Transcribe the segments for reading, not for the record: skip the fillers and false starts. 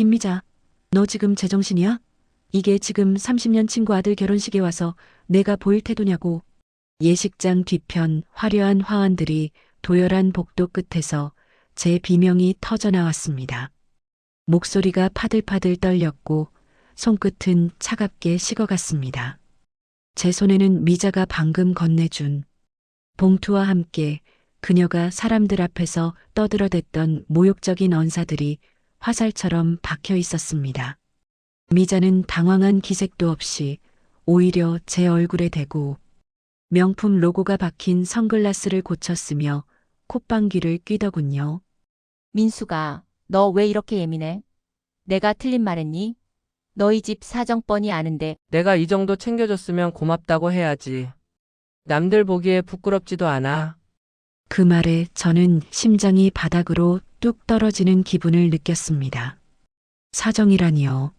김미자, 너 지금 제정신이야? 이게 지금 30년 친구 아들 결혼식에 와서 내가 보일 태도냐고. 예식장 뒤편 화려한 화환들이 도열한 복도 끝에서 제 비명이 터져 나왔습니다. 목소리가 파들파들 떨렸고 손끝은 차갑게 식어갔습니다. 제 손에는 미자가 방금 건네준 봉투와 함께 그녀가 사람들 앞에서 떠들어댔던 모욕적인 언사들이 화살처럼 박혀 있었습니다. 미자는 당황한 기색도 없이 오히려 제 얼굴에 대고 명품 로고가 박힌 선글라스를 고쳤으며 콧방귀를 뀌더군요. 민수가, 너 왜 이렇게 예민해? 내가 틀린 말했니? 너희 집 사정 뻔히 아는데 내가 이 정도 챙겨줬으면 고맙다고 해야지. 남들 보기에 부끄럽지도 않아. 그 말에 저는 심장이 바닥으로 뚝 떨어지는 기분을 느꼈습니다. 사정이라니요.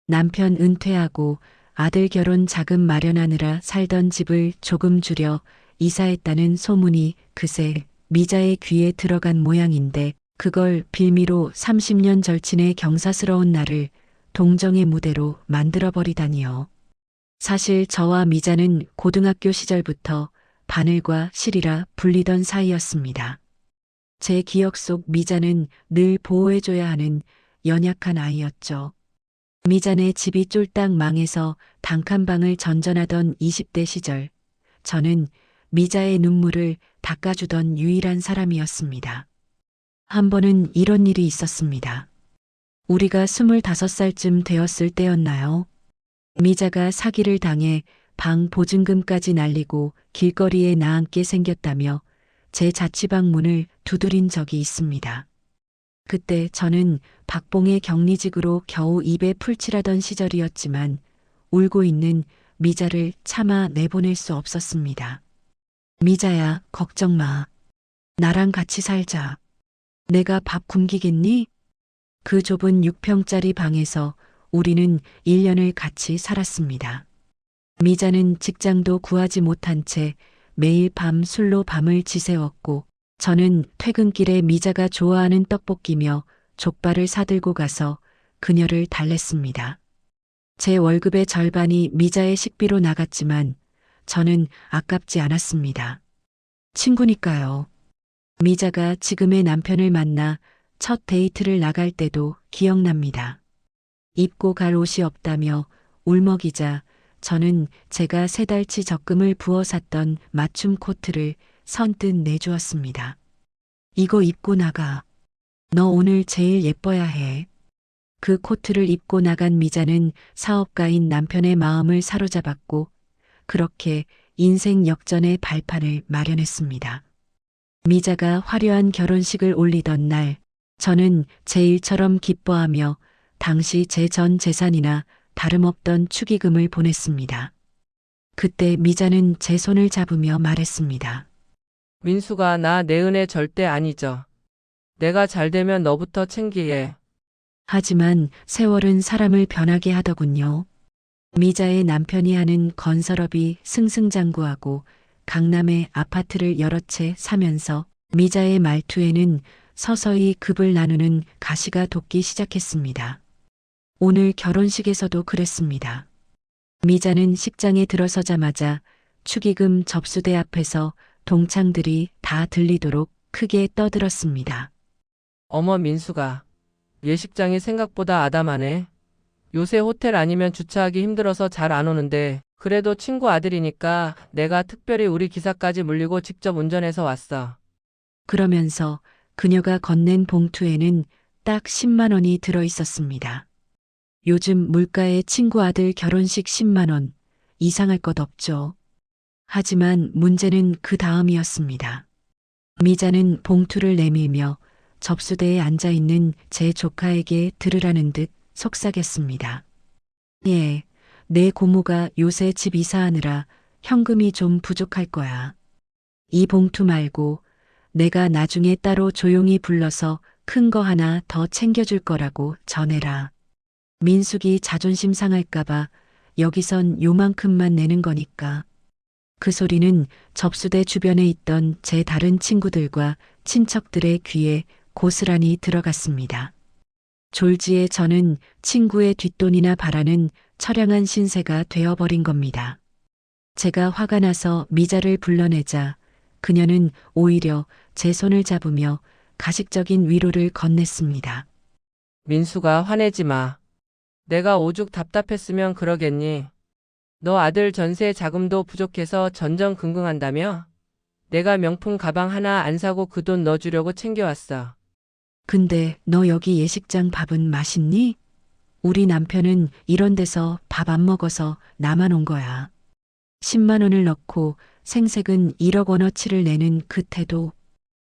남편 은퇴하고 아들 결혼 자금 마련하느라 살던 집을 조금 줄여 이사했다는 소문이 그새 미자의 귀에 들어간 모양인데 그걸 빌미로 30년 절친의 경사스러운 나를 동정의 무대로 만들어버리다니요. 사실 저와 미자는 고등학교 시절부터 바늘과 실이라 불리던 사이였습니다. 제 기억 속 미자는 늘 보호해줘야 하는 연약한 아이였죠. 미자네 집이 쫄딱 망해서 단칸방을 전전하던 20대 시절, 저는 미자의 눈물을 닦아주던 유일한 사람이었습니다. 한 번은 이런 일이 있었습니다. 우리가 25살쯤 되었을 때였나요? 미자가 사기를 당해 방 보증금까지 날리고 길거리에 나앉게 생겼다며 제 자취방 문을 두드린 적이 있습니다. 그때 저는 박봉의 격리직으로 겨우 입에 풀칠하던 시절이었지만 울고 있는 미자를 차마 내보낼 수 없었습니다. 미자야, 걱정 마. 나랑 같이 살자. 내가 밥 굶기겠니? 그 좁은 6평짜리 방에서 우리는 1년을 같이 살았습니다. 미자는 직장도 구하지 못한 채 매일 밤 술로 밤을 지새웠고 저는 퇴근길에 미자가 좋아하는 떡볶이며 족발을 사들고 가서 그녀를 달랬습니다. 제 월급의 절반이 미자의 식비로 나갔지만 저는 아깝지 않았습니다. 친구니까요. 미자가 지금의 남편을 만나 첫 데이트를 나갈 때도 기억납니다. 입고 갈 옷이 없다며 울먹이자 저는 제가 3달치 적금을 부어 샀던 맞춤 코트를 선뜻 내주었습니다. 이거 입고 나가. 너 오늘 제일 예뻐야 해. 그 코트를 입고 나간 미자는 사업가인 남편의 마음을 사로잡았고 그렇게 인생 역전의 발판을 마련했습니다. 미자가 화려한 결혼식을 올리던 날 저는 제 일처럼 기뻐하며 당시 제 전 재산이나 다름없던 축의금을 보냈습니다. 그때 미자는 제 손을 잡으며 말했습니다. 민수가 나 내 은혜 절대 안 잊어. 내가 잘 되면 너부터 챙기해. 하지만 세월은 사람을 변하게 하더군요. 미자의 남편이 하는 건설업이 승승장구하고 강남에 아파트를 여러 채 사면서 미자의 말투에는 서서히 급을 나누는 가시가 돋기 시작했습니다. 오늘 결혼식에서도 그랬습니다. 미자는 식장에 들어서자마자 축의금 접수대 앞에서 동창들이 다 들리도록 크게 떠들었습니다. 어머 민수가. 예식장이 생각보다 아담하네. 요새 호텔 아니면 주차하기 힘들어서 잘 안 오는데 그래도 친구 아들이니까 내가 특별히 우리 기사까지 물리고 직접 운전해서 왔어. 그러면서 그녀가 건넨 봉투에는 딱 10만 원이 들어 있었습니다. 요즘 물가에 친구 아들 결혼식 10만 원, 이상할 것 없죠. 하지만 문제는 그 다음이었습니다. 미자는 봉투를 내밀며 접수대에 앉아있는 제 조카에게 들으라는 듯 속삭였습니다. 예, 내 고모가 요새 집 이사하느라 현금이 좀 부족할 거야. 이 봉투 말고 내가 나중에 따로 조용히 불러서 큰 거 하나 더 챙겨줄 거라고 전해라. 민숙이 자존심 상할까봐 여기선 요만큼만 내는 거니까. 그 소리는 접수대 주변에 있던 제 다른 친구들과 친척들의 귀에 고스란히 들어갔습니다. 졸지에 저는 친구의 뒷돈이나 바라는 처량한 신세가 되어버린 겁니다. 제가 화가 나서 미자를 불러내자 그녀는 오히려 제 손을 잡으며 가식적인 위로를 건넸습니다. 민수가 화내지 마. 내가 오죽 답답했으면 그러겠니? 너 아들 전세 자금도 부족해서 전전긍긍한다며? 내가 명품 가방 하나 안 사고 그 돈 넣어주려고 챙겨왔어. 근데 너 여기 예식장 밥은 맛있니? 우리 남편은 이런 데서 밥 안 먹어서 나만 온 거야. 10만 원을 넣고 생색은 1억 원어치를 내는 그 태도.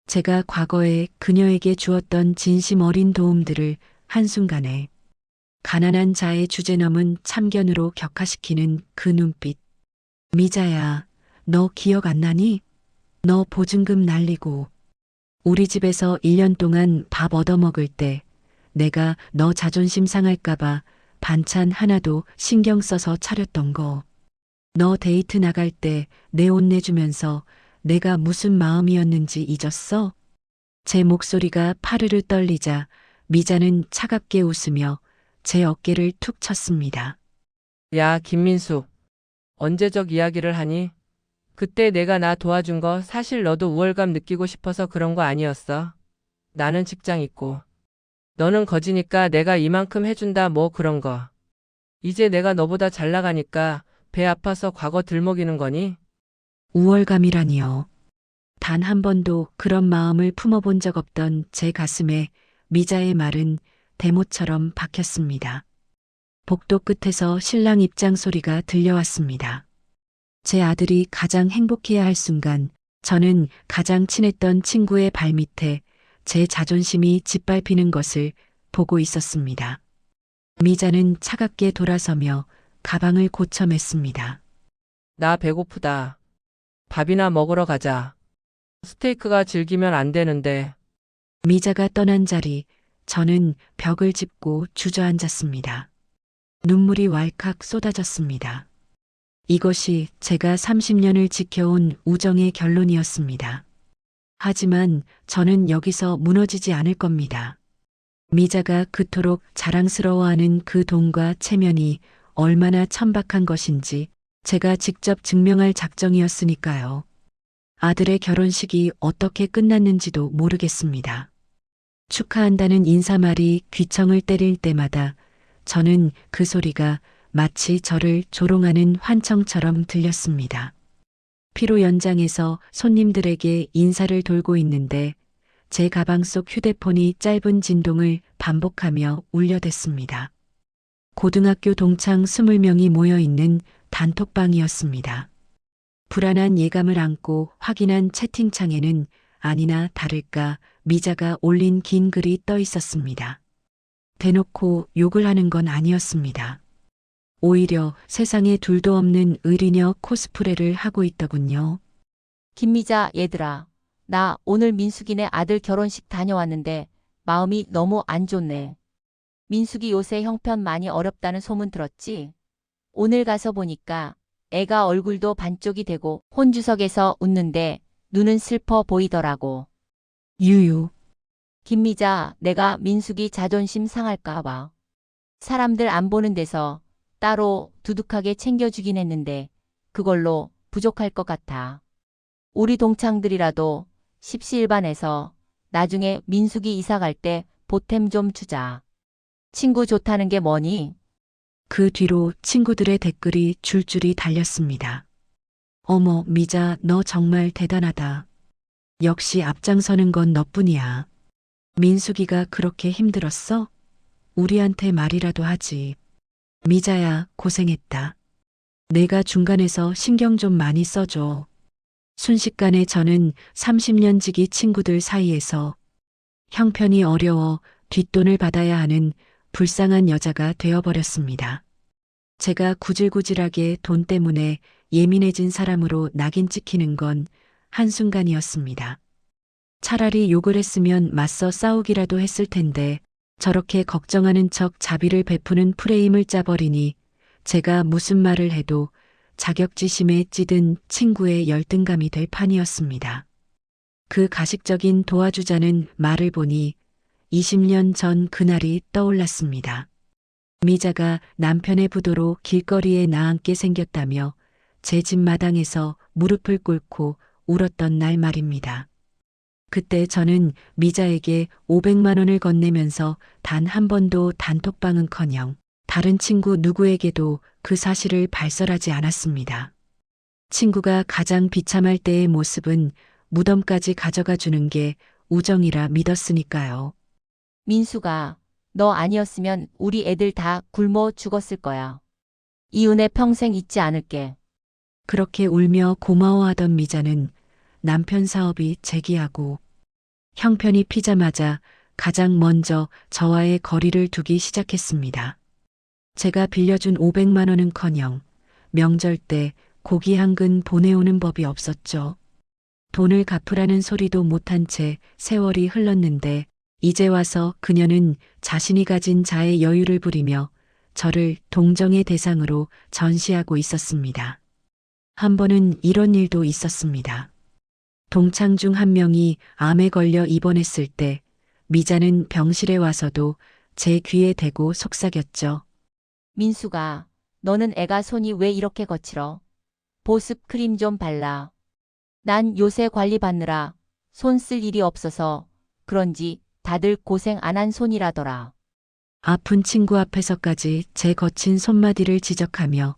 제가 과거에 그녀에게 주었던 진심 어린 도움들을 한순간에 가난한 자의 주제넘은 참견으로 격화시키는 그 눈빛. 미자야, 너 기억 안 나니? 너 보증금 날리고 우리 집에서 1년 동안 밥 얻어먹을 때 내가 너 자존심 상할까봐 반찬 하나도 신경 써서 차렸던 거. 너 데이트 나갈 때 내 옷 내주면서 내가 무슨 마음이었는지 잊었어? 제 목소리가 파르르 떨리자 미자는 차갑게 웃으며 제 어깨를 툭 쳤습니다. 야, 김민수. 언제적 이야기를 하니? 그때 내가 나 도와준 거 사실 너도 우월감 느끼고 싶어서 그런 거 아니었어. 나는 직장 있고. 너는 거지니까 내가 이만큼 해준다 뭐 그런 거. 이제 내가 너보다 잘 나가니까 배 아파서 과거 들먹이는 거니? 우월감이라니요. 단 한 번도 그런 마음을 품어본 적 없던 제 가슴에 미자의 말은 대못처럼 박혔습니다. 복도 끝에서 신랑 입장 소리가 들려왔습니다. 제 아들이 가장 행복해야 할 순간 저는 가장 친했던 친구의 발밑에 제 자존심이 짓밟히는 것을 보고 있었습니다. 미자는 차갑게 돌아서며 가방을 고쳐맸습니다. 나 배고프다. 밥이나 먹으러 가자. 스테이크가 질기면 안 되는데. 미자가 떠난 자리, 저는 벽을 짚고 주저앉았습니다. 눈물이 왈칵 쏟아졌습니다. 이것이 제가 30년을 지켜온 우정의 결론이었습니다. 하지만 저는 여기서 무너지지 않을 겁니다. 미자가 그토록 자랑스러워하는 그 돈과 체면이 얼마나 천박한 것인지 제가 직접 증명할 작정이었으니까요. 아들의 결혼식이 어떻게 끝났는지도 모르겠습니다. 축하한다는 인사말이 귀청을 때릴 때마다 저는 그 소리가 마치 저를 조롱하는 환청처럼 들렸습니다. 피로 연장해서 손님들에게 인사를 돌고 있는데 제 가방 속 휴대폰이 짧은 진동을 반복하며 울려댔습니다. 고등학교 동창 20명이 모여있는 단톡방이었습니다. 불안한 예감을 안고 확인한 채팅창에는 아니나 다를까 미자가 올린 긴 글이 떠 있었습니다. 대놓고 욕을 하는 건 아니었습니다. 오히려 세상에 둘도 없는 의리녀 코스프레를 하고 있더군요. 김미자, 얘들아. 나 오늘 민숙이네 아들 결혼식 다녀왔는데 마음이 너무 안 좋네. 민숙이 요새 형편 많이 어렵다는 소문 들었지? 오늘 가서 보니까 애가 얼굴도 반쪽이 되고 혼주석에서 웃는데 눈은 슬퍼 보이더라고. 유유. 김미자, 내가 민숙이 자존심 상할까 봐. 사람들 안 보는 데서 따로 두둑하게 챙겨주긴 했는데 그걸로 부족할 것 같아. 우리 동창들이라도 십시일반해서 나중에 민숙이 이사 갈 때 보탬 좀 주자. 친구 좋다는 게 뭐니? 그 뒤로 친구들의 댓글이 줄줄이 달렸습니다. 어머, 미자, 너 정말 대단하다. 역시 앞장서는 건 너뿐이야. 민숙이가 그렇게 힘들었어? 우리한테 말이라도 하지. 미자야, 고생했다. 내가 중간에서 신경 좀 많이 써줘. 순식간에 저는 30년 지기 친구들 사이에서 형편이 어려워 뒷돈을 받아야 하는 불쌍한 여자가 되어버렸습니다. 제가 구질구질하게 돈 때문에 예민해진 사람으로 낙인 찍히는 건 한순간이었습니다. 차라리 욕을 했으면 맞서 싸우기라도 했을 텐데 저렇게 걱정하는 척 자비를 베푸는 프레임을 짜버리니 제가 무슨 말을 해도 자격지심에 찌든 친구의 열등감이 될 판이었습니다. 그 가식적인 도와주자는 말을 보니 20년 전 그날이 떠올랐습니다. 미자가 남편의 부도로 길거리에 나앉게 생겼다며 제 집 마당에서 무릎을 꿇고 울었던 날 말입니다. 그때 저는 미자에게 500만 원을 건네면서 단 한 번도 단톡방은커녕 다른 친구 누구에게도 그 사실을 발설하지 않았습니다. 친구가 가장 비참할 때의 모습은 무덤까지 가져가 주는 게 우정이라 믿었으니까요. 민수가 너 아니었으면 우리 애들 다 굶어 죽었을 거야. 이 은혜 평생 잊지 않을게. 그렇게 울며 고마워하던 미자는 남편 사업이 재기하고 형편이 피자마자 가장 먼저 저와의 거리를 두기 시작했습니다. 제가 빌려준 500만 원은커녕 명절 때 고기 한 근 보내오는 법이 없었죠. 돈을 갚으라는 소리도 못한 채 세월이 흘렀는데 이제 와서 그녀는 자신이 가진 자의 여유를 부리며 저를 동정의 대상으로 전시하고 있었습니다. 한 번은 이런 일도 있었습니다. 동창 중 한 명이 암에 걸려 입원했을 때 미자는 병실에 와서도 제 귀에 대고 속삭였죠. 민수가 너는 애가 손이 왜 이렇게 거칠어? 보습 크림 좀 발라. 난 요새 관리 받느라 손 쓸 일이 없어서 그런지 다들 고생 안 한 손이라더라. 아픈 친구 앞에서까지 제 거친 손마디를 지적하며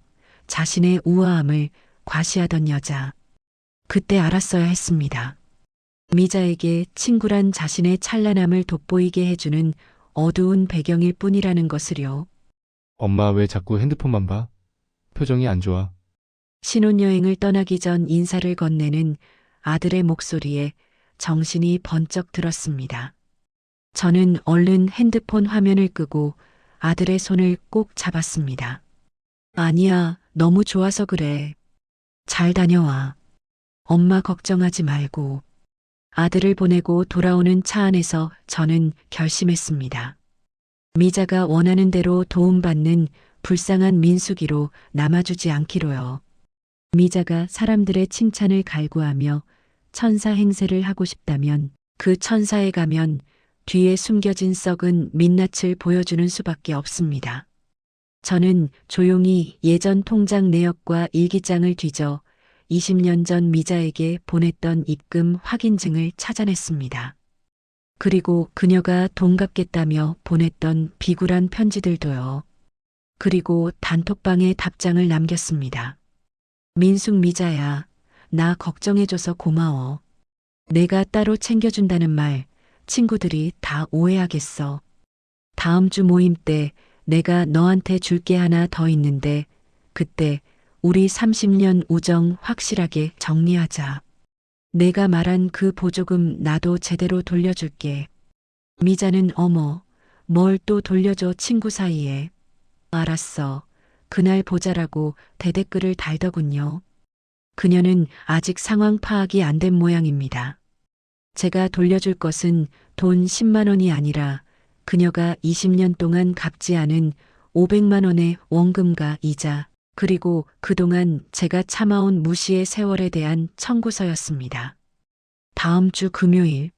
자신의 우아함을 과시하던 여자. 그때 알았어야 했습니다. 미자에게 친구란 자신의 찬란함을 돋보이게 해주는 어두운 배경일 뿐이라는 것을요. 엄마 왜 자꾸 핸드폰만 봐? 표정이 안 좋아. 신혼여행을 떠나기 전 인사를 건네는 아들의 목소리에 정신이 번쩍 들었습니다. 저는 얼른 핸드폰 화면을 끄고 아들의 손을 꼭 잡았습니다. 아니야, 너무 좋아서 그래. 잘 다녀와. 엄마 걱정하지 말고. 아들을 보내고 돌아오는 차 안에서 저는 결심했습니다. 미자가 원하는 대로 도움받는 불쌍한 민숙이로 남아주지 않기로요. 미자가 사람들의 칭찬을 갈구하며 천사 행세를 하고 싶다면 그 천사에 가면 뒤에 숨겨진 썩은 민낯을 보여주는 수밖에 없습니다. 저는 조용히 예전 통장 내역과 일기장을 뒤져 20년 전 미자에게 보냈던 입금 확인증을 찾아냈습니다. 그리고 그녀가 돈 갚겠다며 보냈던 비굴한 편지들도요. 그리고 단톡방에 답장을 남겼습니다. 민숙 미자야, 나 걱정해줘서 고마워. 내가 따로 챙겨준다는 말 친구들이 다 오해하겠어. 다음 주 모임 때 내가 너한테 줄 게 하나 더 있는데 그때 우리 30년 우정 확실하게 정리하자. 내가 말한 그 보조금 나도 제대로 돌려줄게. 미자는 어머, 뭘 또 돌려줘 친구 사이에. 알았어. 그날 보자라고 대댓글을 달더군요. 그녀는 아직 상황 파악이 안 된 모양입니다. 제가 돌려줄 것은 돈 10만 원이 아니라 그녀가 20년 동안 갚지 않은 500만 원의 원금과 이자, 그리고 그동안 제가 참아온 무시의 세월에 대한 청구서였습니다. 다음 주 금요일,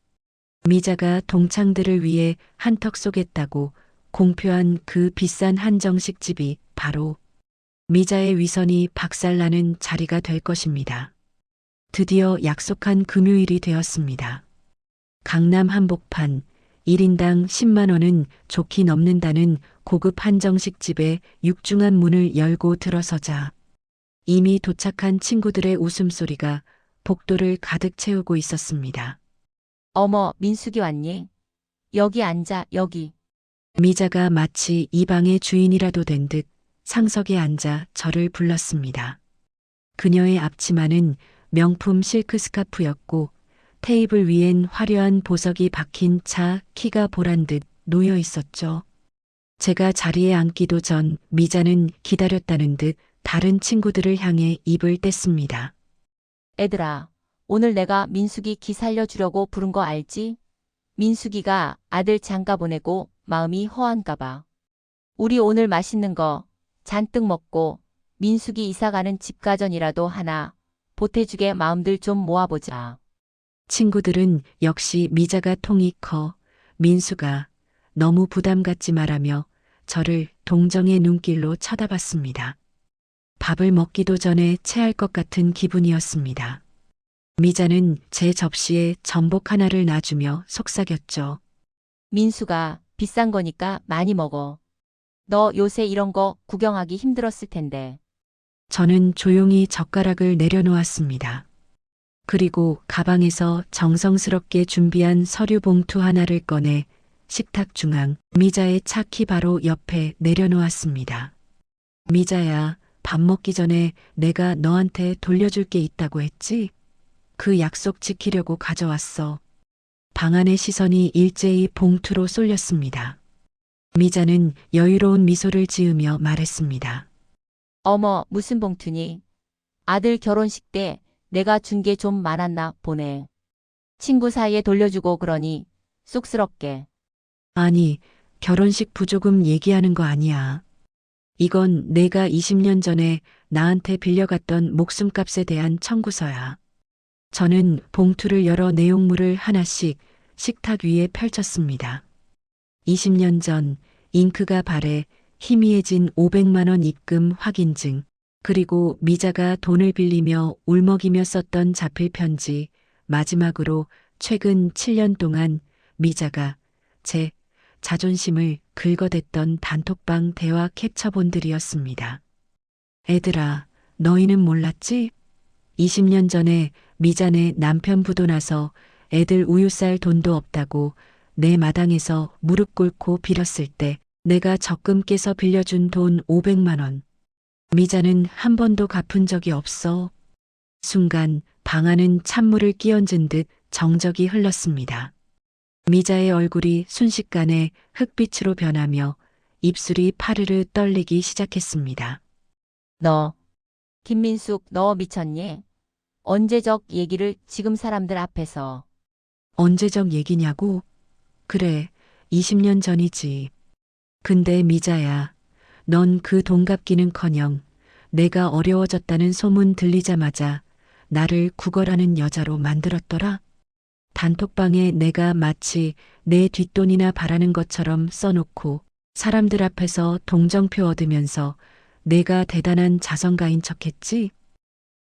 미자가 동창들을 위해 한턱 쏘겠다고 공표한 그 비싼 한정식 집이 바로 미자의 위선이 박살나는 자리가 될 것입니다. 드디어 약속한 금요일이 되었습니다. 강남 한복판 1인당 10만 원은 좋게 넘는다는 고급 한정식 집의 육중한 문을 열고 들어서자 이미 도착한 친구들의 웃음소리가 복도를 가득 채우고 있었습니다. 어머, 민숙이 왔니? 여기 앉아, 여기. 미자가 마치 이 방의 주인이라도 된 듯 상석에 앉아 저를 불렀습니다. 그녀의 앞치마는 명품 실크 스카프였고 테이블 위엔 화려한 보석이 박힌 차 키가 보란 듯 놓여 있었죠. 제가 자리에 앉기도 전 미자는 기다렸다는 듯 다른 친구들을 향해 입을 뗐습니다. 애들아, 오늘 내가 민숙이 기 살려주려고 부른 거 알지? 민숙이가 아들 장가 보내고 마음이 허한가 봐. 우리 오늘 맛있는 거 잔뜩 먹고 민숙이 이사가는 집가전이라도 하나 보태주게 마음들 좀 모아보자. 친구들은 역시 미자가 통이 커 민수가 너무 부담 갖지 말라며 저를 동정의 눈길로 쳐다봤습니다. 밥을 먹기도 전에 체할 것 같은 기분이었습니다. 미자는 제 접시에 전복 하나를 놔주며 속삭였죠. 민수가 비싼 거니까 많이 먹어. 너 요새 이런 거 구경하기 힘들었을 텐데. 저는 조용히 젓가락을 내려놓았습니다. 그리고 가방에서 정성스럽게 준비한 서류 봉투 하나를 꺼내 식탁 중앙 미자의 차키 바로 옆에 내려놓았습니다. 미자야, 밥 먹기 전에 내가 너한테 돌려줄 게 있다고 했지? 그 약속 지키려고 가져왔어. 방 안의 시선이 일제히 봉투로 쏠렸습니다. 미자는 여유로운 미소를 지으며 말했습니다. 어머, 무슨 봉투니? 아들 결혼식 때 내가 준 게 좀 많았나 보네. 친구 사이에 돌려주고 그러니 쑥스럽게. 아니, 결혼식 부조금 얘기하는 거 아니야. 이건 내가 20년 전에 나한테 빌려갔던 목숨값에 대한 청구서야. 저는 봉투를 열어 내용물을 하나씩 식탁 위에 펼쳤습니다. 20년 전 잉크가 발해 희미해진 500만 원 입금 확인증, 그리고 미자가 돈을 빌리며 울먹이며 썼던 자필 편지, 마지막으로 최근 7년 동안 미자가 제 자존심을 긁어댔던 단톡방 대화 캡처본들이었습니다. 애들아, 너희는 몰랐지? 20년 전에 미자네 남편 부도 나서 애들 우유 쌀 돈도 없다고 내 마당에서 무릎 꿇고 빌었을 때 내가 적금 깨서 빌려준 돈 500만 원. 미자는 한 번도 갚은 적이 없어. 순간 방 안은 찬물을 끼얹은 듯 정적이 흘렀습니다. 미자의 얼굴이 순식간에 흑빛으로 변하며 입술이 파르르 떨리기 시작했습니다. 너, 김민숙, 너 미쳤니? 언제적 얘기를 지금 사람들 앞에서. 언제적 얘기냐고? 그래, 20년 전이지. 근데 미자야, 넌 그 돈 갚기는커녕 내가 어려워졌다는 소문 들리자마자 나를 구걸하는 여자로 만들었더라. 단톡방에 내가 마치 내 뒷돈이나 바라는 것처럼 써놓고 사람들 앞에서 동정표 얻으면서 내가 대단한 자선가인 척했지.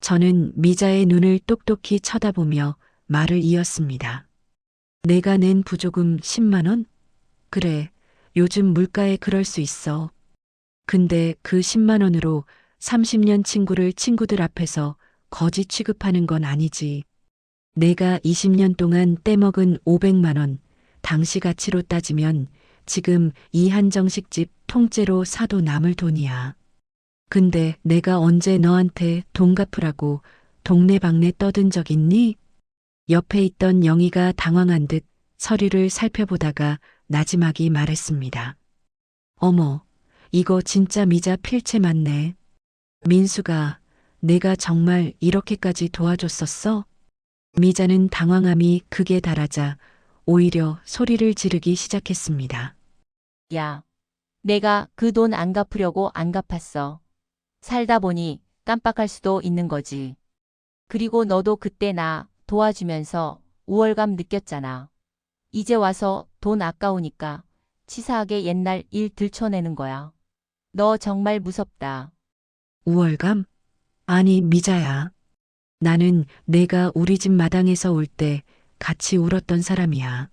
저는 미자의 눈을 똑똑히 쳐다보며 말을 이었습니다. 내가 낸 부조금 10만 원? 그래, 요즘 물가에 그럴 수 있어. 근데 그 10만 원으로 30년 친구를 친구들 앞에서 거지 취급하는 건 아니지. 내가 20년 동안 떼먹은 500만 원, 당시 가치로 따지면 지금 이 한정식집 통째로 사도 남을 돈이야. 근데 내가 언제 너한테 돈 갚으라고 동네방네 떠든 적 있니? 옆에 있던 영희가 당황한 듯 서류를 살펴보다가 나지막이 말했습니다. 어머, 이거 진짜 미자 필체 맞네. 민수가 내가 정말 이렇게까지 도와줬었어? 미자는 당황함이 극에 달하자 오히려 소리를 지르기 시작했습니다. 야, 내가 그 돈 안 갚으려고 안 갚았어. 살다 보니 깜빡할 수도 있는 거지. 그리고 너도 그때 나 도와주면서 우월감 느꼈잖아. 이제 와서 돈 아까우니까 치사하게 옛날 일 들춰내는 거야. 너 정말 무섭다. 우월감? 아니, 미자야. 나는 내가 우리 집 마당에서 울 때 같이 울었던 사람이야.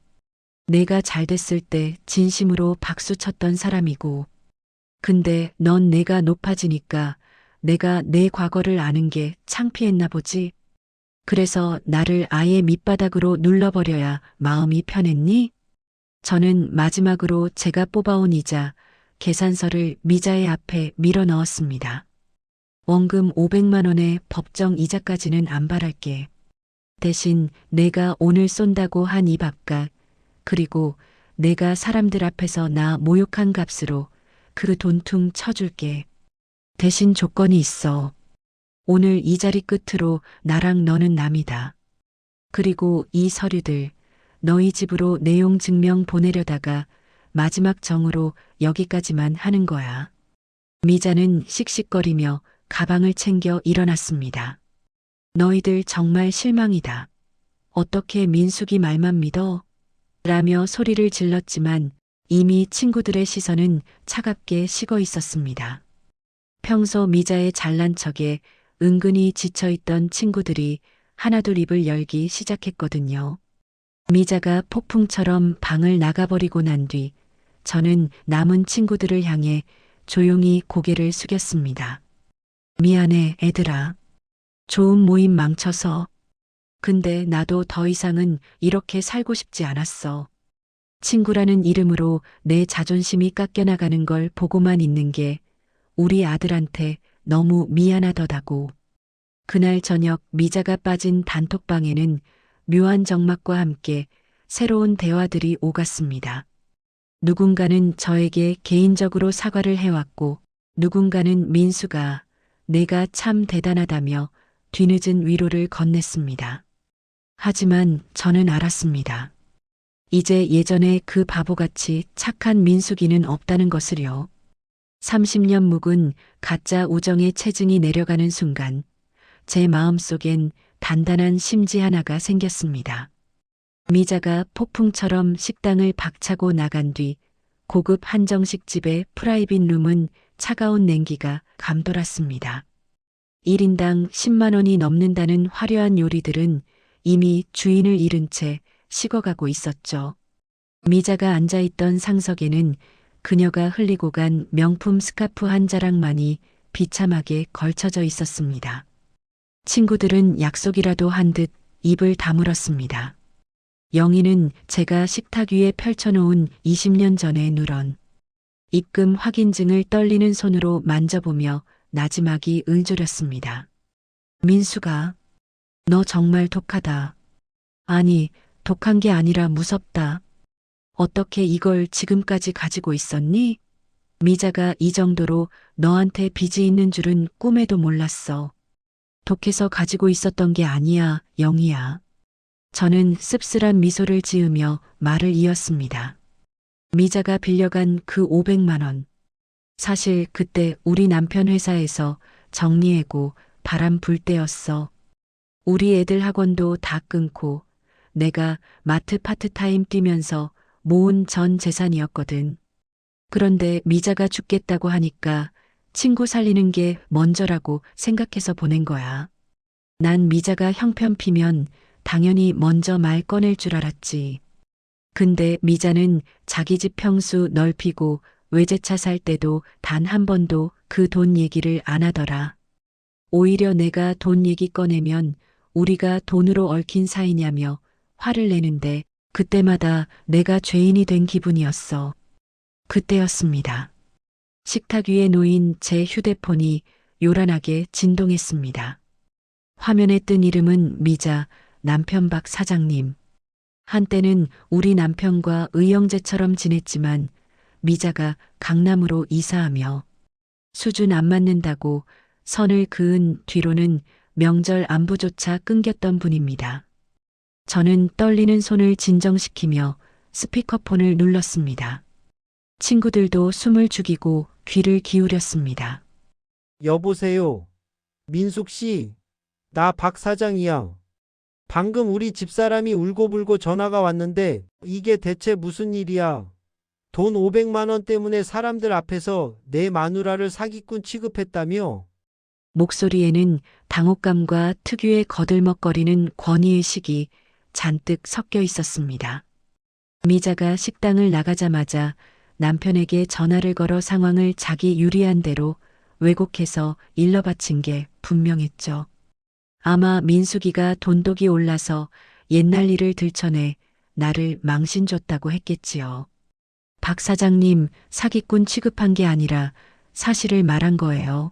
내가 잘 됐을 때 진심으로 박수 쳤던 사람이고. 근데 넌 내가 높아지니까 내가 내 과거를 아는 게 창피했나 보지. 그래서 나를 아예 밑바닥으로 눌러버려야 마음이 편했니? 저는 마지막으로 제가 뽑아온 이자, 계산서를 미자의 앞에 밀어 넣었습니다. 원금 500만 원에 법정 이자까지는 안 바랄게. 대신 내가 오늘 쏜다고 한 이 밥값, 그리고 내가 사람들 앞에서 나 모욕한 값으로 그 돈퉁 쳐줄게. 대신 조건이 있어. 오늘 이 자리 끝으로 나랑 너는 남이다. 그리고 이 서류들 너희 집으로 내용 증명 보내려다가 마지막 정으로 여기까지만 하는 거야. 미자는 씩씩거리며 가방을 챙겨 일어났습니다. 너희들 정말 실망이다. 어떻게 민숙이 말만 믿어? 라며 소리를 질렀지만 이미 친구들의 시선은 차갑게 식어 있었습니다. 평소 미자의 잘난 척에 은근히 지쳐있던 친구들이 하나둘 입을 열기 시작했거든요. 미자가 폭풍처럼 방을 나가버리고 난 뒤 저는 남은 친구들을 향해 조용히 고개를 숙였습니다. 미안해, 애들아. 좋은 모임 망쳐서. 근데 나도 더 이상은 이렇게 살고 싶지 않았어. 친구라는 이름으로 내 자존심이 깎여나가는 걸 보고만 있는 게 우리 아들한테 너무 미안하더라고. 그날 저녁 미자가 빠진 단톡방에는 묘한 정막과 함께 새로운 대화들이 오갔습니다. 누군가는 저에게 개인적으로 사과를 해왔고, 누군가는 민수가 내가 참 대단하다며 뒤늦은 위로를 건넸습니다. 하지만 저는 알았습니다. 이제 예전에 그 바보같이 착한 민숙이는 없다는 것을요. 30년 묵은 가짜 우정의 체증이 내려가는 순간 제 마음속엔 단단한 심지 하나가 생겼습니다. 미자가 폭풍처럼 식당을 박차고 나간 뒤 고급 한정식 집의 프라이빗 룸은 차가운 냉기가 감돌았습니다. 1인당 10만 원이 넘는다는 화려한 요리들은 이미 주인을 잃은 채 식어가고 있었죠. 미자가 앉아있던 상석에는 그녀가 흘리고 간 명품 스카프 한 자락만이 비참하게 걸쳐져 있었습니다. 친구들은 약속이라도 한 듯 입을 다물었습니다. 영희는 제가 식탁 위에 펼쳐놓은 20년 전의 누런 입금 확인증을 떨리는 손으로 만져보며 나지막이 을조렸습니다. 민수가, 너 정말 독하다. 아니, 독한 게 아니라 무섭다. 어떻게 이걸 지금까지 가지고 있었니? 미자가 이 정도로 너한테 빚이 있는 줄은 꿈에도 몰랐어. 독해서 가지고 있었던 게 아니야, 영희야. 저는 씁쓸한 미소를 지으며 말을 이었습니다. 미자가 빌려간 그 500만 원. 사실 그때 우리 남편 회사에서 정리해고 바람 불 때였어. 우리 애들 학원도 다 끊고 내가 마트 파트타임 뛰면서 모은 전 재산이었거든. 그런데 미자가 죽겠다고 하니까 친구 살리는 게 먼저라고 생각해서 보낸 거야. 난 미자가 형편피면 당연히 먼저 말 꺼낼 줄 알았지. 근데 미자는 자기 집 평수 넓히고 외제차 살 때도 단 한 번도 그 돈 얘기를 안 하더라. 오히려 내가 돈 얘기 꺼내면 우리가 돈으로 얽힌 사이냐며 화를 내는데 그때마다 내가 죄인이 된 기분이었어. 그때였습니다. 식탁 위에 놓인 제 휴대폰이 요란하게 진동했습니다. 화면에 뜬 이름은 미자, 남편 박 사장님. 한때는 우리 남편과 의형제처럼 지냈지만 미자가 강남으로 이사하며 수준 안 맞는다고 선을 그은 뒤로는 명절 안부조차 끊겼던 분입니다. 저는 떨리는 손을 진정시키며 스피커폰을 눌렀습니다. 친구들도 숨을 죽이고 귀를 기울였습니다. 여보세요. 민숙 씨, 나 박 사장이야. 방금 우리 집사람이 울고불고 전화가 왔는데 이게 대체 무슨 일이야? 돈 500만 원 때문에 사람들 앞에서 내 마누라를 사기꾼 취급했다며? 목소리에는 당혹감과 특유의 거들먹거리는 권위의식이 잔뜩 섞여 있었습니다. 미자가 식당을 나가자마자 남편에게 전화를 걸어 상황을 자기 유리한 대로 왜곡해서 일러 바친 게 분명했죠. 아마 민숙이가 돈독이 올라서 옛날 일을 들춰내 나를 망신줬다고 했겠지요. 박 사장님 사기꾼 취급한 게 아니라 사실을 말한 거예요.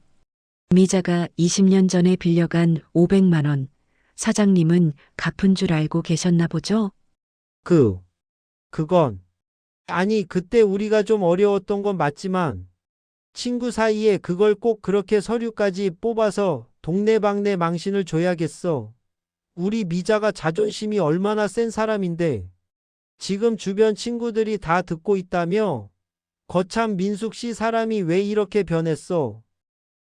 미자가 20년 전에 빌려간 500만 원, 사장님은 갚은 줄 알고 계셨나 보죠? 그건. 아니, 그때 우리가 좀 어려웠던 건 맞지만 친구 사이에 그걸 꼭 그렇게 서류까지 뽑아서 동네방네 망신을 줘야겠어. 우리 미자가 자존심이 얼마나 센 사람인데 지금 주변 친구들이 다 듣고 있다며? 거참 민숙 씨 사람이 왜 이렇게 변했어?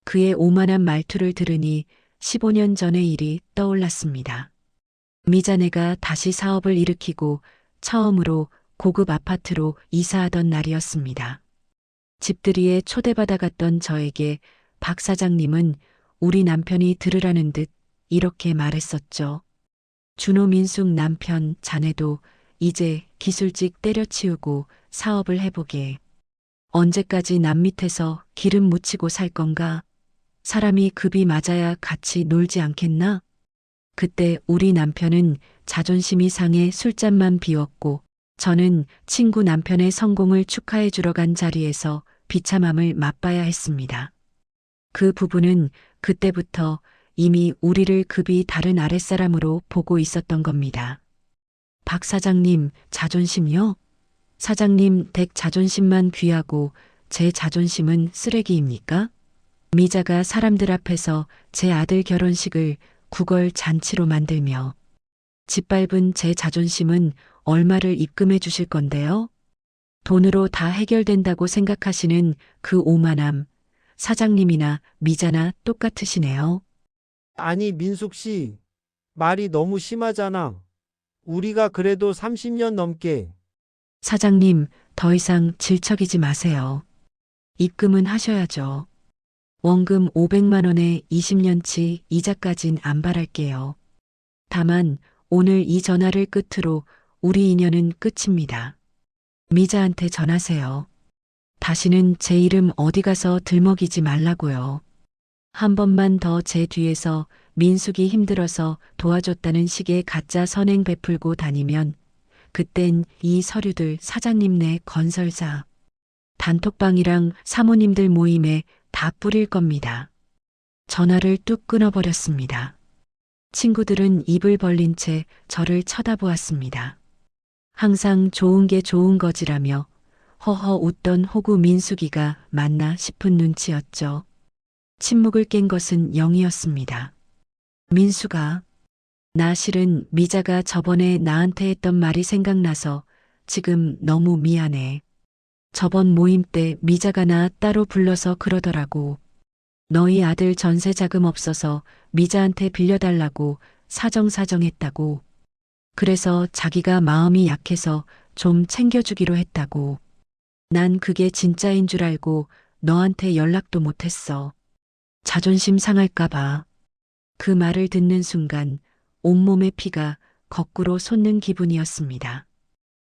그의 오만한 말투를 들으니 15년 전의 일이 떠올랐습니다. 미자네가 다시 사업을 일으키고 처음으로 고급 아파트로 이사하던 날이었습니다. 집들이에 초대받아갔던 저에게 박 사장님은 우리 남편이 들으라는 듯 이렇게 말했었죠. 준호 민숙 남편 자네도 이제 기술직 때려치우고 사업을 해보게. 언제까지 남 밑에서 기름 묻히고 살 건가? 사람이 급이 맞아야 같이 놀지 않겠나? 그때 우리 남편은 자존심이 상해 술잔만 비웠고 저는 친구 남편의 성공을 축하해 주러 간 자리에서 비참함을 맛봐야 했습니다. 그 부부는 그때부터 이미 우리를 급이 다른 아랫사람으로 보고 있었던 겁니다. 박 사장님 자존심이요? 사장님 댁 자존심만 귀하고 제 자존심은 쓰레기입니까? 미자가 사람들 앞에서 제 아들 결혼식을 구걸 잔치로 만들며 짓밟은 제 자존심은 얼마를 입금해 주실 건데요? 돈으로 다 해결된다고 생각하시는 그 오만함, 사장님이나 미자나 똑같으시네요. 아니, 민숙 씨, 말이 너무 심하잖아. 우리가 그래도 30년 넘게. 사장님, 더 이상 질척이지 마세요. 입금은 하셔야죠. 원금 500만 원에 20년치 이자까진 안 바랄게요. 다만 오늘 이 전화를 끝으로 우리 인연은 끝입니다. 미자한테 전하세요. 다시는 제 이름 어디 가서 들먹이지 말라고요. 한 번만 더 제 뒤에서 민숙이 힘들어서 도와줬다는 식의 가짜 선행 베풀고 다니면 그땐 이 서류들 사장님네 건설사, 단톡방이랑 사모님들 모임에 다 뿌릴 겁니다. 전화를 뚝 끊어버렸습니다. 친구들은 입을 벌린 채 저를 쳐다보았습니다. 항상 좋은 게 좋은 거지라며 허허 웃던 호구 민숙이가 맞나 싶은 눈치였죠. 침묵을 깬 것은 0이었습니다. 민수가, 나 실은 미자가 저번에 나한테 했던 말이 생각나서 지금 너무 미안해. 저번 모임 때 미자가 나 따로 불러서 그러더라고. 너희 아들 전세 자금 없어서 미자한테 빌려달라고 사정사정했다고. 그래서 자기가 마음이 약해서 좀 챙겨주기로 했다고. 난 그게 진짜인 줄 알고 너한테 연락도 못했어. 자존심 상할까봐. 그 말을 듣는 순간 온몸의 피가 거꾸로 솟는 기분이었습니다.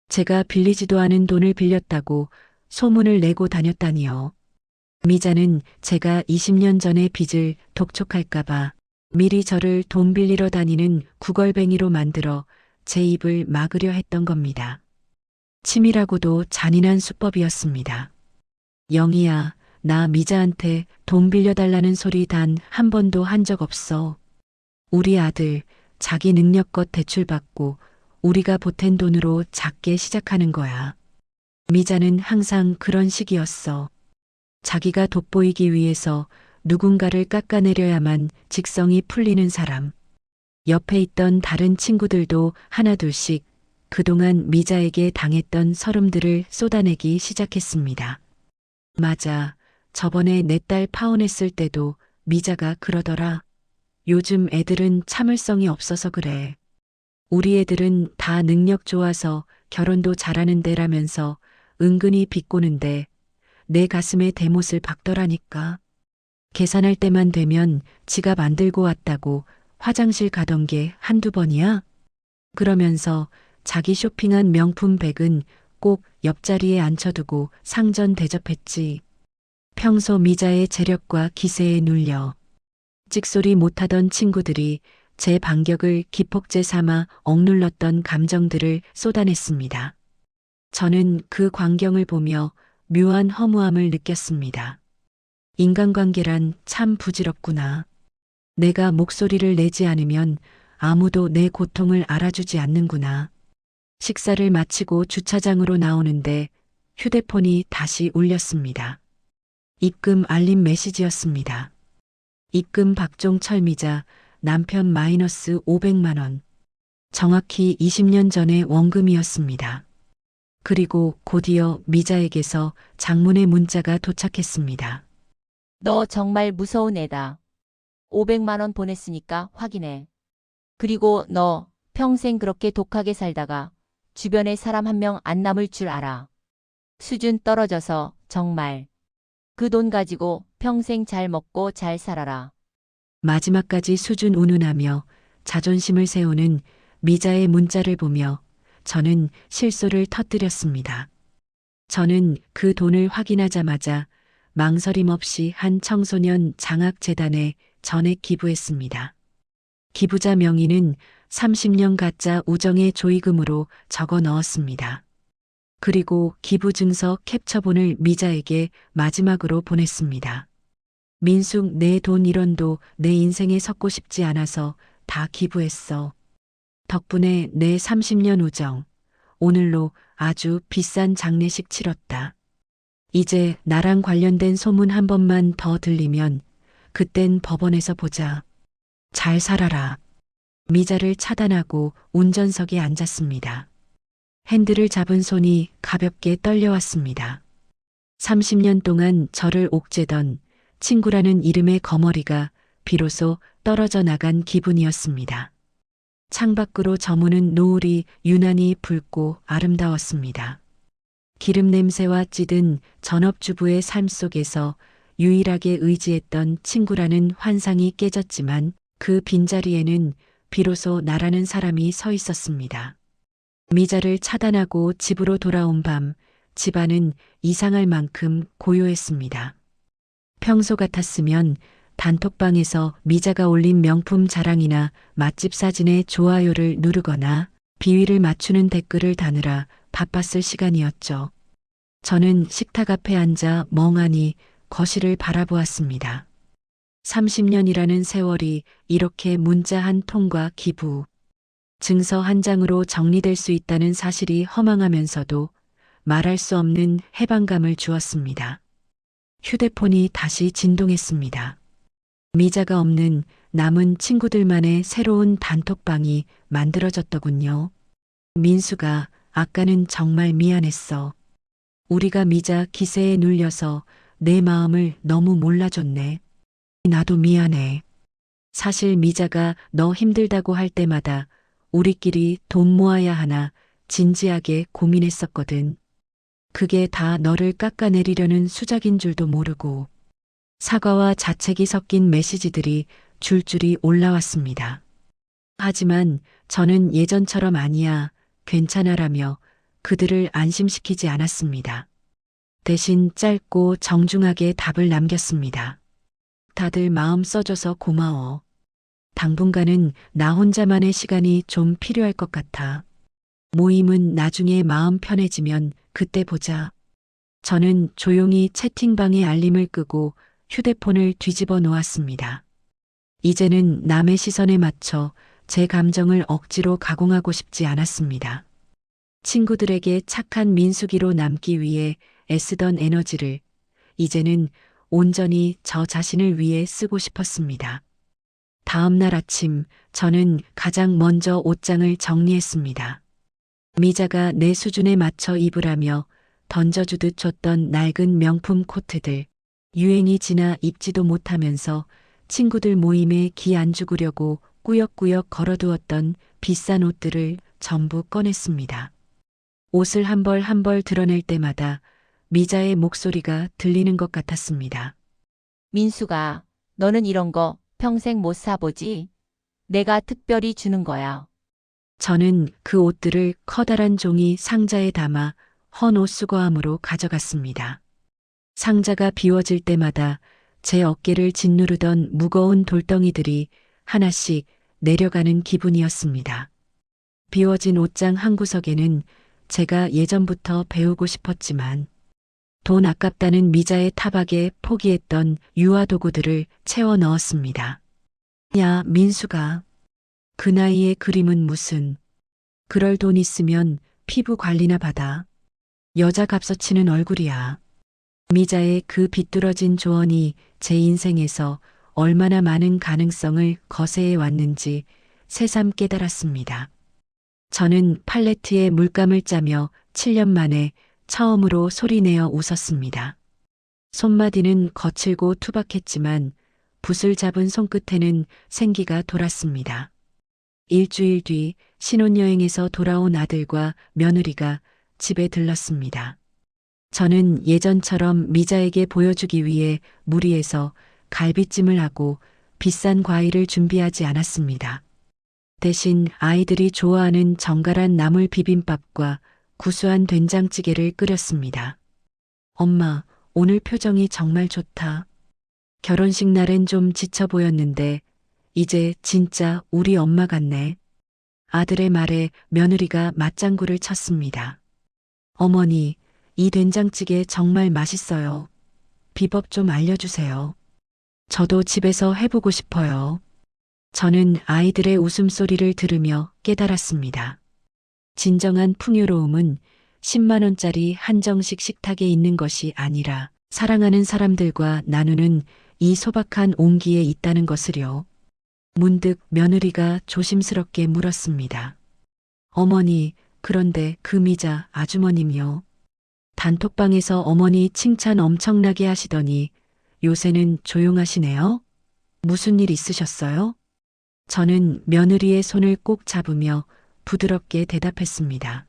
제가 빌리지도 않은 돈을 빌렸다고 소문을 내고 다녔다니요. 미자는 제가 20년 전의 빚을 독촉할까봐 미리 저를 돈 빌리러 다니는 구걸뱅이로 만들어 제 입을 막으려 했던 겁니다. 치밀하고도 잔인한 수법이었습니다. 영희야, 나 미자한테 돈 빌려달라는 소리 단 한 번도 한 적 없어. 우리 아들 자기 능력껏 대출받고 우리가 보탠 돈으로 작게 시작하는 거야. 미자는 항상 그런 식이었어. 자기가 돋보이기 위해서 누군가를 깎아내려야만 직성이 풀리는 사람. 옆에 있던 다른 친구들도 하나둘씩 그동안 미자에게 당했던 서름들을 쏟아내기 시작했습니다. 맞아. 저번에 내 딸 파혼했을 때도 미자가 그러더라. 요즘 애들은 참을성이 없어서 그래. 우리 애들은 다 능력 좋아서 결혼도 잘하는 데라면서 은근히 비꼬는데 내 가슴에 대못을 박더라니까. 계산할 때만 되면 지갑 안 들고 왔다고 화장실 가던 게 한두 번이야? 그러면서 자기 쇼핑한 명품 백은 꼭 옆자리에 앉혀두고 상전 대접했지. 평소 미자의 재력과 기세에 눌려 찍소리 못하던 친구들이 제 반격을 기폭제 삼아 억눌렀던 감정들을 쏟아냈습니다. 저는 그 광경을 보며 묘한 허무함을 느꼈습니다. 인간관계란 참 부질없구나. 내가 목소리를 내지 않으면 아무도 내 고통을 알아주지 않는구나. 식사를 마치고 주차장으로 나오는데 휴대폰이 다시 울렸습니다. 입금 알림 메시지였습니다. 입금 박종철 미자 남편 마이너스 500만 원. 정확히 20년 전의 원금이었습니다. 그리고 곧이어 미자에게서 장문의 문자가 도착했습니다. 너 정말 무서운 애다. 500만 원 보냈으니까 확인해. 그리고 너 평생 그렇게 독하게 살다가 주변에 사람 한 명 안 남을 줄 알아. 수준 떨어져서 정말. 그 돈 가지고 평생 잘 먹고 잘 살아라. 마지막까지 수준 운운하며 자존심을 세우는 미자의 문자를 보며 저는 실소를 터뜨렸습니다. 저는 그 돈을 확인하자마자 망설임 없이 한 청소년 장학재단에 전액 기부했습니다. 기부자 명의는 30년 가짜 우정의 조의금으로 적어 넣었습니다. 그리고 기부 증서 캡처본을 미자에게 마지막으로 보냈습니다. 민숙, 내 돈 1원도 내 인생에 섞고 싶지 않아서 다 기부했어. 덕분에 내 30년 우정, 오늘로 아주 비싼 장례식 치렀다. 이제 나랑 관련된 소문 한 번만 더 들리면 그땐 법원에서 보자. 잘 살아라. 미자를 차단하고 운전석에 앉았습니다. 핸들을 잡은 손이 가볍게 떨려왔습니다. 30년 동안 저를 옥죄던 친구라는 이름의 거머리가 비로소 떨어져 나간 기분이었습니다. 창밖으로 저무는 노을이 유난히 붉고 아름다웠습니다. 기름 냄새와 찌든 전업주부의 삶 속에서 유일하게 의지했던 친구라는 환상이 깨졌지만 그 빈자리에는 비로소 나라는 사람이 서 있었습니다. 미자를 차단하고 집으로 돌아온 밤, 집안은 이상할 만큼 고요했습니다. 평소 같았으면 단톡방에서 미자가 올린 명품 자랑이나 맛집 사진에 좋아요를 누르거나 비위를 맞추는 댓글을 다느라 바빴을 시간이었죠. 저는 식탁 앞에 앉아 멍하니 거실을 바라보았습니다. 30년이라는 세월이 이렇게 문자 한 통과 기부, 증서 한 장으로 정리될 수 있다는 사실이 허망하면서도 말할 수 없는 해방감을 주었습니다. 휴대폰이 다시 진동했습니다. 미자가 없는 남은 친구들만의 새로운 단톡방이 만들어졌더군요. 민수가 아까는 정말 미안했어. 우리가 미자 기세에 눌려서 내 마음을 너무 몰라줬네. 나도 미안해. 사실 미자가 너 힘들다고 할 때마다 우리끼리 돈 모아야 하나 진지하게 고민했었거든. 그게 다 너를 깎아내리려는 수작인 줄도 모르고 사과와 자책이 섞인 메시지들이 줄줄이 올라왔습니다. 하지만 저는 예전처럼 아니야, 괜찮아라며 그들을 안심시키지 않았습니다. 대신 짧고 정중하게 답을 남겼습니다. 다들 마음 써줘서 고마워. 당분간은 나 혼자만의 시간이 좀 필요할 것 같아. 모임은 나중에 마음 편해지면 그때 보자. 저는 조용히 채팅방의 알림을 끄고 휴대폰을 뒤집어 놓았습니다. 이제는 남의 시선에 맞춰 제 감정을 억지로 가공하고 싶지 않았습니다. 친구들에게 착한 민수기로 남기 위해 애쓰던 에너지를 이제는 온전히 저 자신을 위해 쓰고 싶었습니다. 다음 날 아침 저는 가장 먼저 옷장을 정리했습니다. 미자가 내 수준에 맞춰 입으라며 던져주듯 줬던 낡은 명품 코트들, 유행이 지나 입지도 못하면서 친구들 모임에 기 안 죽으려고 꾸역꾸역 걸어두었던 비싼 옷들을 전부 꺼냈습니다. 옷을 한 벌 한 벌 드러낼 때마다 미자의 목소리가 들리는 것 같았습니다. 민수가, 너는 이런 거 평생 못 사보지? 내가 특별히 주는 거야. 저는 그 옷들을 커다란 종이 상자에 담아 헌 옷 수거함으로 가져갔습니다. 상자가 비워질 때마다 제 어깨를 짓누르던 무거운 돌덩이들이 하나씩 내려가는 기분이었습니다. 비워진 옷장 한 구석에는 제가 예전부터 배우고 싶었지만 돈 아깝다는 미자의 타박에 포기했던 유아도구들을 채워 넣었습니다. 야, 민수가. 그 나이에 그림은 무슨. 그럴 돈 있으면 피부 관리나 받아. 여자 값어치는 얼굴이야. 미자의 그 비뚤어진 조언이 제 인생에서 얼마나 많은 가능성을 거세해 왔는지 새삼 깨달았습니다. 저는 팔레트에 물감을 짜며 7년 만에 처음으로 소리내어 웃었습니다. 손마디는 거칠고 투박했지만 붓을 잡은 손끝에는 생기가 돌았습니다. 일주일 뒤 신혼여행에서 돌아온 아들과 며느리가 집에 들렀습니다. 저는 예전처럼 미자에게 보여주기 위해 무리해서 갈비찜을 하고 비싼 과일을 준비하지 않았습니다. 대신 아이들이 좋아하는 정갈한 나물 비빔밥과 구수한 된장찌개를 끓였습니다. 엄마, 오늘 표정이 정말 좋다. 결혼식 날엔 좀 지쳐 보였는데 이제 진짜 우리 엄마 같네. 아들의 말에 며느리가 맞장구를 쳤습니다. 어머니, 이 된장찌개 정말 맛있어요. 비법 좀 알려주세요. 저도 집에서 해보고 싶어요. 저는 아이들의 웃음소리를 들으며 깨달았습니다. 진정한 풍요로움은 10만 원짜리 한정식 식탁에 있는 것이 아니라 사랑하는 사람들과 나누는 이 소박한 온기에 있다는 것을요. 문득 며느리가 조심스럽게 물었습니다. 어머니, 그런데 그 미자 아주머님요. 단톡방에서 어머니 칭찬 엄청나게 하시더니 요새는 조용하시네요? 무슨 일 있으셨어요? 저는 며느리의 손을 꼭 잡으며 부드럽게 대답했습니다.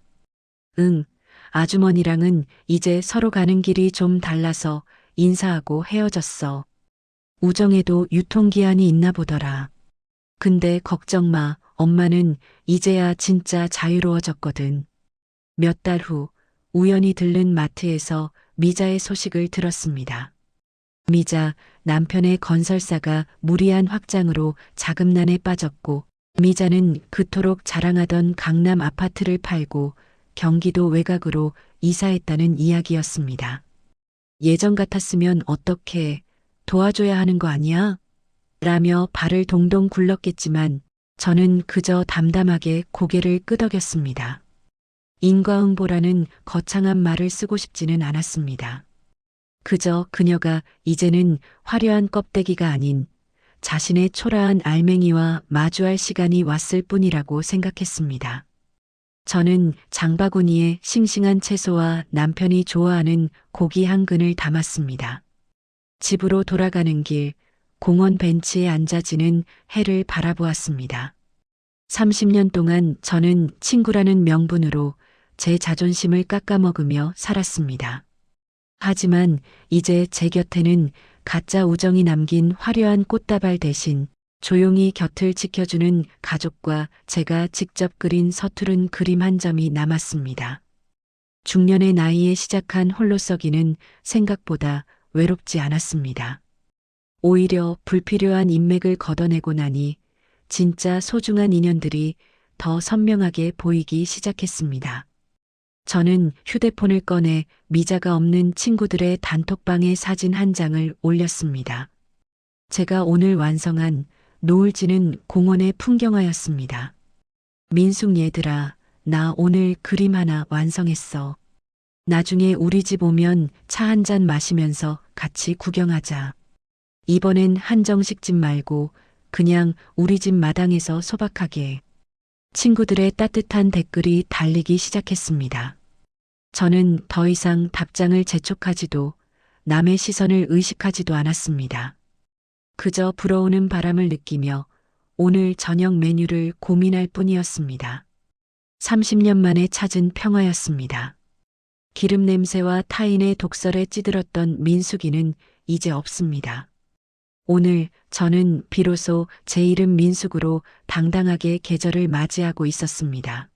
응, 아주머니랑은 이제 서로 가는 길이 좀 달라서 인사하고 헤어졌어. 우정에도 유통기한이 있나 보더라. 근데 걱정 마, 엄마는 이제야 진짜 자유로워졌거든. 몇 달 후 우연히 들른 마트에서 미자의 소식을 들었습니다. 미자, 남편의 건설사가 무리한 확장으로 자금난에 빠졌고 미자는 그토록 자랑하던 강남 아파트를 팔고 경기도 외곽으로 이사했다는 이야기였습니다. 예전 같았으면 어떻게 도와줘야 하는 거 아니야? 라며 발을 동동 굴렀겠지만 저는 그저 담담하게 고개를 끄덕였습니다. 인과응보라는 거창한 말을 쓰고 싶지는 않았습니다. 그저 그녀가 이제는 화려한 껍데기가 아닌 자신의 초라한 알맹이와 마주할 시간이 왔을 뿐이라고 생각했습니다. 저는 장바구니에 싱싱한 채소와 남편이 좋아하는 고기 한 근을 담았습니다. 집으로 돌아가는 길, 공원 벤치에 앉아 지는 해를 바라보았습니다. 30년 동안 저는 친구라는 명분으로 제 자존심을 깎아먹으며 살았습니다. 하지만 이제 제 곁에는 가짜 우정이 남긴 화려한 꽃다발 대신 조용히 곁을 지켜주는 가족과 제가 직접 그린 서투른 그림 한 점이 남았습니다. 중년의 나이에 시작한 홀로서기는 생각보다 외롭지 않았습니다. 오히려 불필요한 인맥을 걷어내고 나니 진짜 소중한 인연들이 더 선명하게 보이기 시작했습니다. 저는 휴대폰을 꺼내 미자가 없는 친구들의 단톡방에 사진 한 장을 올렸습니다. 제가 오늘 완성한 노을 지는 공원의 풍경화였습니다. 민숙 얘들아, 나 오늘 그림 하나 완성했어. 나중에 우리 집 오면 차 한 잔 마시면서 같이 구경하자. 이번엔 한정식 집 말고 그냥 우리 집 마당에서 소박하게. 친구들의 따뜻한 댓글이 달리기 시작했습니다. 저는 더 이상 답장을 재촉하지도 남의 시선을 의식하지도 않았습니다. 그저 불어오는 바람을 느끼며 오늘 저녁 메뉴를 고민할 뿐이었습니다. 30년 만에 찾은 평화였습니다. 기름 냄새와 타인의 독설에 찌들었던 민숙이는 이제 없습니다. 오늘 저는 비로소 제 이름 민숙으로 당당하게 계절을 맞이하고 있었습니다.